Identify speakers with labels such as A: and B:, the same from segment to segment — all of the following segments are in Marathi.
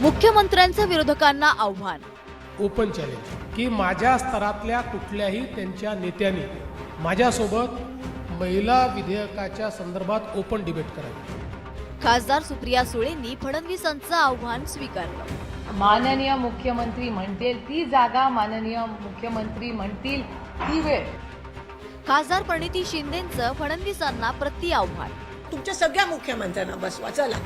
A: मुख्यमंत्र्यांचं विरोधकांना आव्हान.
B: ओपन चॅलेंज की माझ्या स्तरातल्या कुठल्याही त्यांच्या नेत्यांनी माझ्यासोबत महिला विधेयकाच्या संदर्भात ओपन डिबेट करावी.
A: खासदार सुप्रिया सुळेंनी फडणवीसांचं आव्हान स्वीकारलं.
C: माननीय मुख्यमंत्री म्हणतील ती जागा, माननीय मुख्यमंत्री म्हणतील ती वेळ.
A: खासदार प्रणिती शिंदेंचं फडणवीसांना प्रति आव्हान.
D: तुमच्या सगळ्या मुख्यमंत्र्यांना बसवा, चला.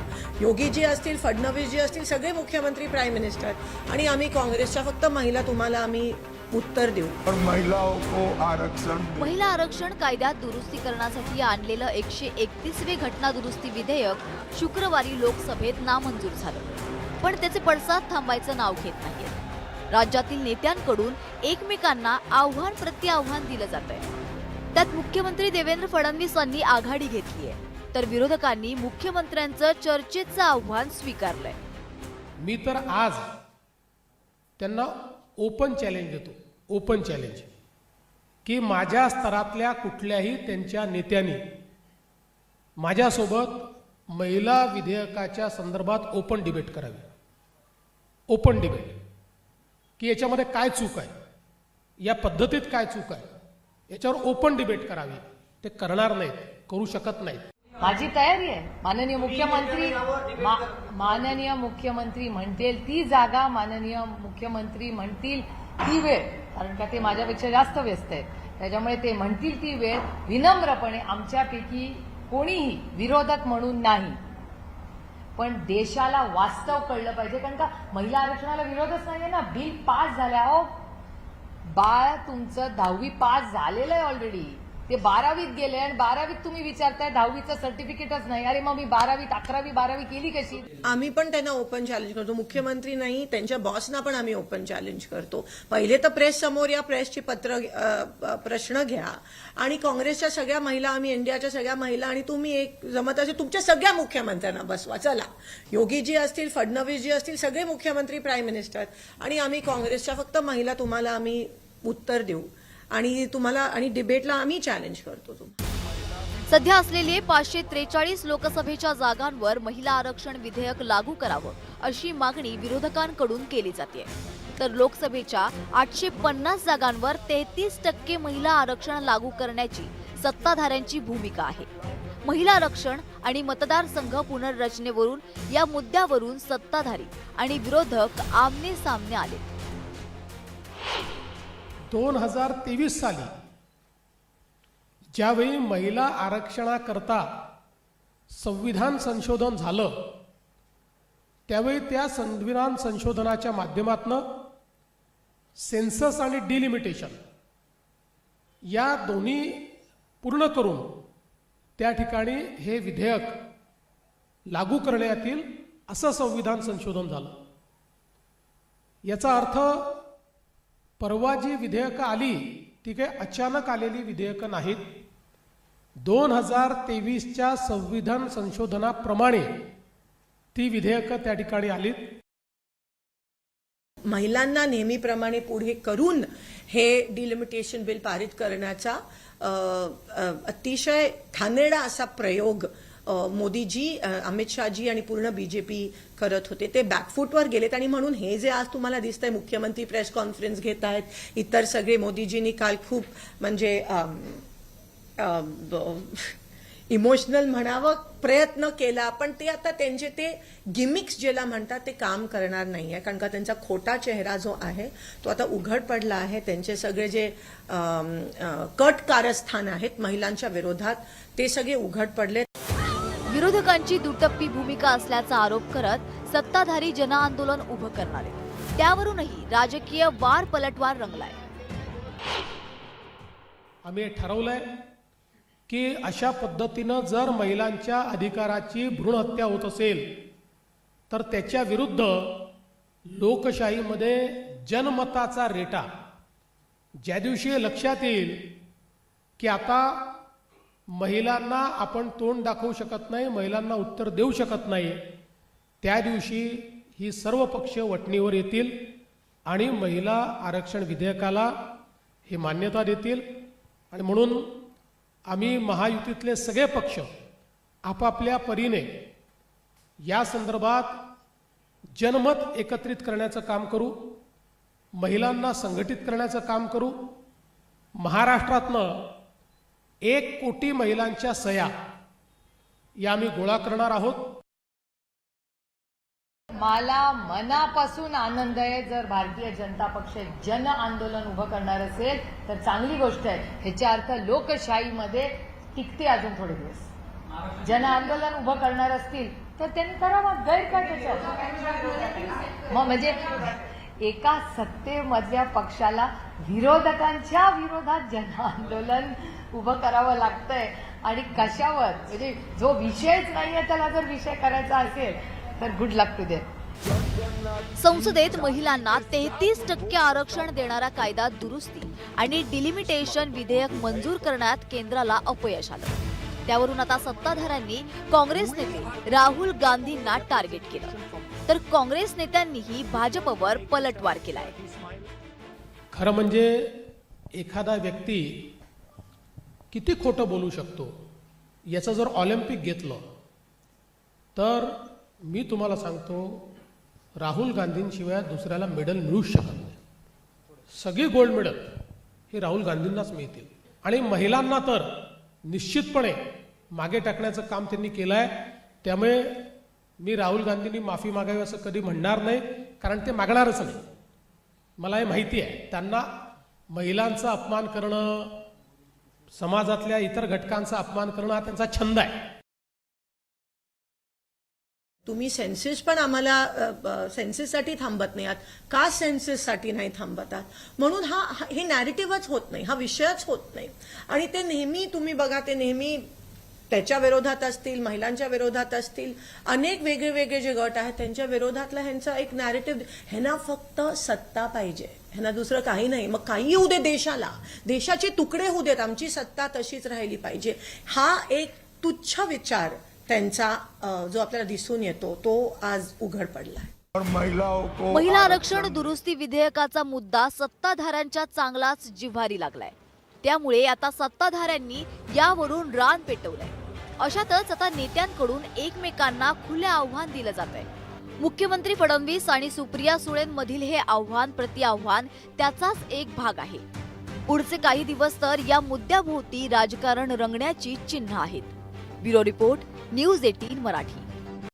D: योगीजी असतील, फडणवीसजी असतील, सगळे मुख्यमंत्री, प्राईम मिनिस्टर, आणि आम्ही काँग्रेसच्या फक्त महिला, तुम्हाला आम्ही उत्तर देऊ.
A: महिला आरक्षण कायद्यात दुरुस्ती करण्यासाठी आणलेलं 131वे घटना दुरुस्ती विधेयक शुक्रवारी लोकसभेत नामंजूर झालं, पण त्याचे पडसाद थांबायचं नाव घेत नाहीये. राज्यातील नेत्यांकडून एकमेकांना आव्हान प्रति आव्हान दिलं जातंय. त्यात मुख्यमंत्री देवेंद्र फडणवीसांनी आघाडी घेतलीय, तर विरोधकांनी मुख्यमंत्र्यांचं चर्चेचं आव्हान स्वीकारलंय.
B: मी तर आज त्यांना ओपन चॅलेंज देतो. ओपन चॅलेंज की माझ्या स्तरातल्या कुठल्याही त्यांच्या नेत्यांनी माझ्यासोबत महिला विधेयकाच्या संदर्भात ओपन डिबेट करावी. ओपन डिबेट की याच्यामध्ये काय चूक आहे, या पद्धतीत काय चूक आहे, याच्यावर ओपन डिबेट करावी. ते करणार नाहीत, करू शकत नाहीत.
C: माझी तयारी आहे. माननीय मुख्यमंत्री म्हणतील ती जागा, माननीय मुख्यमंत्री म्हणतील ती वेळ, कारण का ते माझ्यापेक्षा जास्त व्यस्त आहेत. त्याच्यामुळे ते म्हणतील ती वेळ विनम्रपणे, आमच्यापैकी कोणीही विरोधक म्हणून नाही, पण देशाला वास्तव कळलं पाहिजे. कारण का महिला आरक्षणाला विरोधच नाहीये ना. बिल पास झाल्या. अहो बाळ तुमचं 10वी पास झालेलं आहे ऑलरेडी, ते 12वीत गेले, आणि 12वीत तुम्ही विचारताय 10वीचं सर्टिफिकेटच नाही. अरे मग मी 12वीत 11वी 12वी केली कशी?
D: आम्ही पण त्यांना ओपन चॅलेंज करतो. मुख्यमंत्री नाही, त्यांच्या बॉसना पण आम्ही ओपन चॅलेंज करतो. पहिले तर प्रेस समोर या, प्रेसची प्रश्न घ्या, आणि काँग्रेसच्या सगळ्या महिला, आम्ही इंडियाच्या सगळ्या महिला, आणि तुम्ही एक जमत असेल तुमच्या सगळ्या मुख्यमंत्र्यांना बसवा, चला. योगीजी असतील, फडणवीसजी असतील, सगळे मुख्यमंत्री, प्राईम मिनिस्टर, आणि आम्ही काँग्रेसच्या फक्त महिला, तुम्हाला आम्ही उत्तर देऊ, आणि तुम्हाला, आणि डिबेटला आम्ही चॅलेंज करतो.
A: सध्या असलेले 543 लोकसभेच्या जागांवर महिला आरक्षण विधेयक लागू करावं अशी मागणी विरोधकांकडून केली जाते, तर लोकसभेच्या 850 जागांवर 33% महिला आरक्षण लागू करण्याची सत्ताधाऱ्यांची भूमिका आहे. महिला आरक्षण आणि मतदारसंघ पुनर्रचनेवरून या मुद्द्यावरून सत्ताधारी आणि विरोधक आमने सामने आले.
B: 2023 साली ज्यावेळी महिला आरक्षणाकरता संविधान संशोधन झालं, त्यावेळी त्या संविधान संशोधनाच्या माध्यमातून सेन्सस आणि डिलिमिटेशन या दोन्ही पूर्ण करून त्या ठिकाणी हे विधेयक लागू करण्यात येईल असं संविधान संशोधन झालं. याचा अर्थ परवा जी विधेयकं आली ती काही अचानक आलेली विधेयकं नाहीत. 2023च्या संविधान संशोधनाप्रमाणे ती विधेयकं त्या ठिकाणी आलीत.
D: महिलांना नेहमीप्रमाणे पुढे करून हे डिलिमिटेशन बिल पारित करण्याचा अतिशय घाणेरडा असा प्रयोग मोदीजी, अमित शहाजी आणि पूर्ण बीजेपी करत होते. ते बॅकफूटवर गेलेत, आणि म्हणून हे जे आज तुम्हाला दिसतंय, मुख्यमंत्री प्रेस कॉन्फरन्स घेत आहेत, इतर सगळे, मोदीजींनी काल खूप म्हणजे इमोशनल म्हणावं प्रयत्न केला, पण ते आता त्यांचे ते गिमिक्स ज्याला म्हणतात ते काम करणार नाही आहे. कारण का त्यांचा खोटा चेहरा जो आहे तो आता उघड पडला आहे. त्यांचे सगळे जे कट कारस्थान आहेत महिलांच्या विरोधात ते सगळे उघड पडले.
A: विरोधकांची दुटप्पी भूमिका असल्याचा आरोप करत सत्ताधारी जनआंदोलन उभं करणार आहे. त्यावरूनही राजकीय वार पलटवार रंगलाय.
B: आम्ही ठरवलंय की अशा पद्धतीनं जर महिलांच्या अधिकाराची भ्रूण हत्या होत असेल तर त्याच्या विरुद्ध लोकशाहीमध्ये जनमताचा रेटा ज्या दिवशी लक्षात येईल की आता महिलांना आपण तोंड दाखवू शकत नाही, महिलांना उत्तर देऊ शकत नाही, त्या दिवशी ही सर्व पक्ष वटणीवर येतील आणि महिला आरक्षण विधेयकाला हे मान्यता देतील. आणि म्हणून आम्ही महायुतीतले सगळे पक्ष आपापल्या परीने या संदर्भात जनमत एकत्रित करण्याचं काम करू, महिलांना संघटित करण्याचं काम करू. महाराष्ट्रातनं 1 कोटी महिलांच्या सह्या या आम्ही गोळा करणार आहोत.
C: मला मनापासून आनंद आहे जर भारतीय जनता पक्ष जन आंदोलन उभं करणार असेल तर चांगली गोष्ट आहे. ह्याचा अर्थ लोकशाहीमध्ये टिकते अजून थोडे दिवस. जन आंदोलन उभं करणार असतील तर त्यांनी करावं, गैर काय त्याच्यात. मग म्हणजे एका सत्तेमधल्या पक्षाला विरोधकांच्या विरोधात जन आंदोलन उभं करावं लागतंय आणि कशावर, म्हणजे जो विषयच नाहीये त्याला जर विषय करायचा असेल तर गुड लक टू देम.
A: संसदेत महिलांना 33% आरक्षण देणारा कायदा दुरुस्ती आणि डिलिमिटेशन विधेयक मंजूर करण्यात केंद्राला अपयश आलं. त्यावरून आता सत्ताधाऱ्यांनी काँग्रेस नेते राहुल गांधींना टार्गेट केलं, तर काँग्रेस नेत्यांनीही भाजपवर पलटवार केलाय.
B: खरं म्हणजे एखादा व्यक्ती किती खोटं बोलू शकतो याचं जर ऑलिम्पिक घेतलं तर मी तुम्हाला सांगतो राहुल गांधींशिवाय दुसऱ्याला मेडल मिळूच शकत नाही. सगळी गोल्ड मेडल हे राहुल गांधींनाच मिळतील. आणि महिलांना तर निश्चितपणे मागे टाकण्याचं काम त्यांनी केलं आहे. त्यामुळे मी राहुल गांधींनी माफी मागावी असं कधी म्हणणार नाही, कारण ते मागणारच नाही. मला हे माहिती आहे, त्यांना महिलांचा अपमान करणं, समाजातल्या इतर घटकांचा अपमान करणं हा त्यांचा छंद आहे.
D: तुम्ही सेन्सेस पण आम्हाला सेन्सेससाठी थांबत नाही आहात, का सेन्सेससाठी नाही थांबत आहात, म्हणून हे नॅरेटिव्हच होत नाही, हा विषयच होत नाही. आणि ते नेहमी तुम्ही बघा, ते नेहमी त्याच्या विरोधात असतील, महिलांच्या विरोधात असतील, अनेक वेगळे वेगळे जे गट आहेत त्यांच्या विरोधातला ह्यांचा एक नॅरेटिव्ह. ह्यांना फक्त सत्ता पाहिजे, ह्यांना दुसरं काही नाही. मग काही होऊ दे देशाला, देशाचे तुकडे होऊ देत, आमची सत्ता तशीच राहिली पाहिजे. हा एक तुच्छ विचार त्यांचा जो आपल्याला दिसून येतो तो आज उघड पडला आहे.
A: महिला आरक्षण दुरुस्ती विधेयकाचा मुद्दा सत्ताधाऱ्यांच्या चांगलाच जिव्हारी लागलाय. त्यामुळे आता सत्ताधाऱ्यांनी यावरून रान पेटवलंय. अशातच आता नेत्यांकडून एकमेकांना खुले आव्हान दिलं जात आहे. मुख्यमंत्री फडणवीस आणि सुप्रिया सुळेंमधील हे आव्हान प्रतिआव्हान त्याचाच एक भाग आहे. पुढचे काही दिवस तर या मुद्द्याभोवती राजकारण रंगण्याची चिन्ह आहेत. Bureau report, news 18 Marathi.